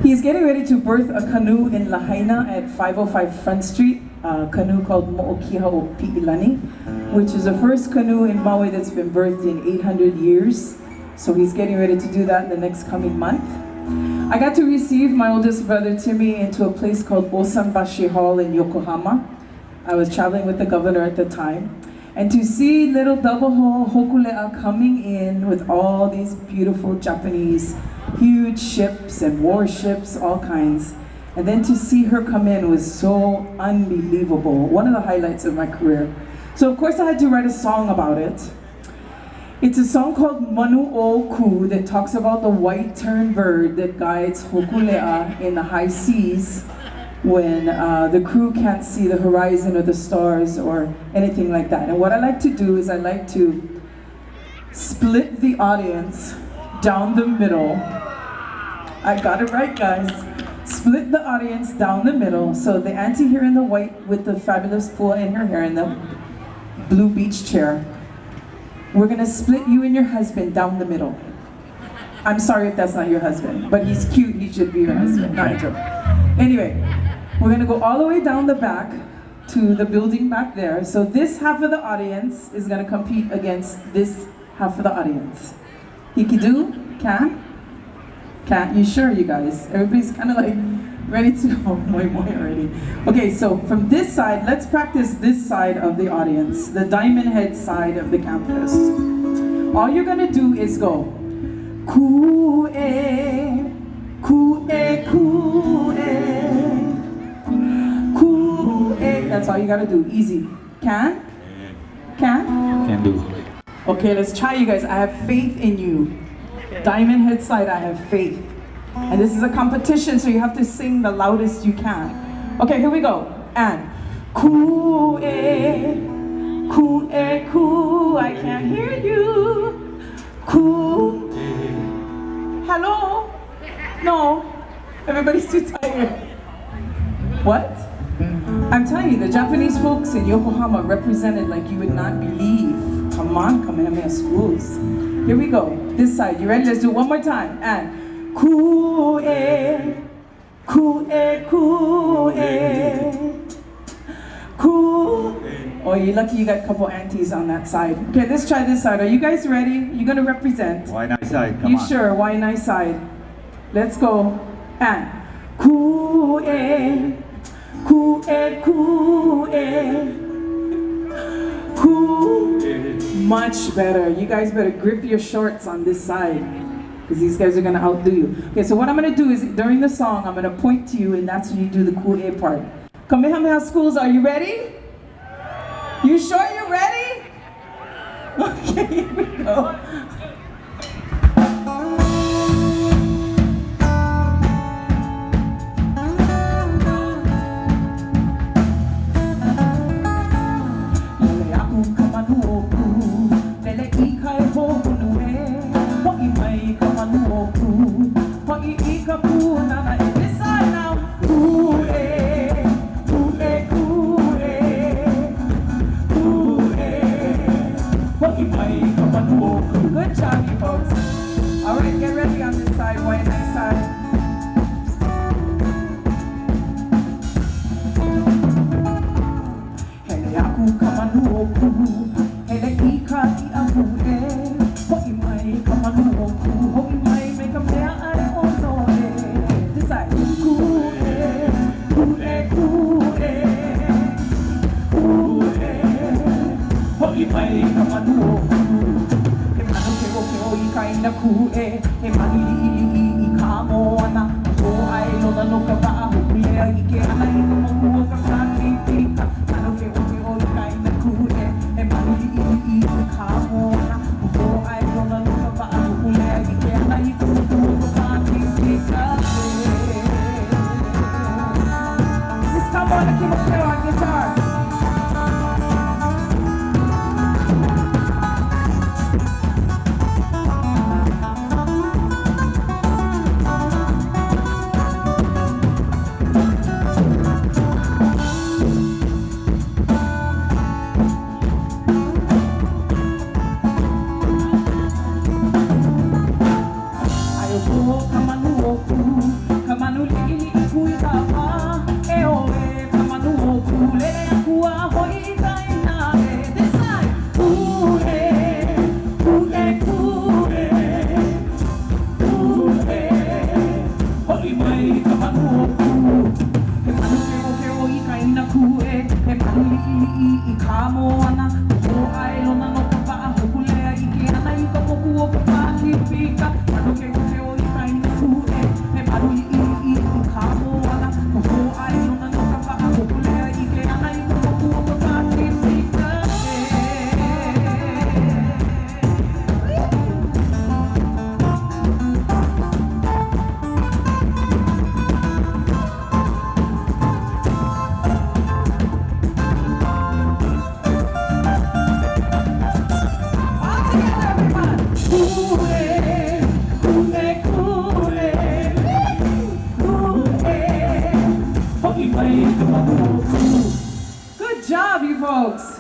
He's getting ready to birth a canoe in Lahaina at 505 Front Street, a canoe called Mo O Ku, which is the first canoe in Maui that's been birthed in 800 years. So he's getting ready to do that in the next coming month. I got to receive my oldest brother Timmy into a place called Osanbashi Hall in Yokohama. I was traveling with the governor at the time. And to see little double hull Hokulea coming in with all these beautiful Japanese huge ships and warships, all kinds. And then to see her come in was so unbelievable. One of the highlights of my career. So of course I had to write a song about it. It's a song called Manu O Ku that talks about the white-turned bird that guides Hokulea in the high seas when the crew can't see the horizon or the stars or anything like that. And what I like to do is I like to split the audience down the middle. I got it right, guys. Split the audience down the middle. So the auntie here in the white with the fabulous pool in her hair in the blue beach chair. We're gonna split you and your husband down the middle. I'm sorry if that's not your husband, but he's cute, he should be your husband, not a joke. Anyway, we're gonna go all the way down the back to the building back there. So this half of the audience is gonna compete against this half of the audience. He can do? Can? Can't? You sure, you guys? Everybody's kind of like ready to go moi already. Okay, so from this side, let's practice this side of the audience, the diamond head side of the campus. All you're gonna do is go ku-e, ku-e, ku-e, ku-e. That's all you gotta do, easy. Can? Can? Can do. Okay, let's try, you guys. I have faith in you. Diamond head side, I have faith. And this is a competition, so you have to sing the loudest you can. Okay, here we go. And ku-e, ku-e, ku. I can't hear you. Ku. Hello? No. Everybody's too tired. What? I'm telling you, the Japanese folks in Yokohama represented like you would not believe. Come on, Kamehameha Schools. Here we go. This side. You ready? Let's do it one more time. And ku-e, ku-e, ku-e, ku. Oh, you're lucky you got a couple aunties on that side. Okay, let's try this side. Are you guys ready? You're gonna represent. Why not side? Come You on. sure? Why nice side? Let's go. And ku-e, ku-e, ku-e, ku. Much better. You guys better grip your shorts on this side because these guys are gonna outdo you. Okay, so what I'm gonna do is during the song, I'm gonna point to you and that's when you do the ku-e part. Kamehameha Schools, are you ready? You sure you're ready? Okay, here we go. Good job, you folks. All right, get ready on this side, white nice side. Hele aku kamanu oku, hele ika I ahu e. Hoi mai kamanu oku, hoi mai me ka mea ai ono e. This side. Ku e, ku e, ku e, ku e. Hoi mai kamanu oku. Kaina ku-e, he manu li'i I ka moana. Ho ai lola no ka wa'a Hokulea I ke ana I ka mamua ka kākipika. Manu ke oke o I kaina ku-e, he manu li'i I ka moana. Ho ai lola no ka wa'a Hokulea I ke ana I ka mamua ka kākipika. This is Kamuela Kimokeo on guitar. Good job, you folks.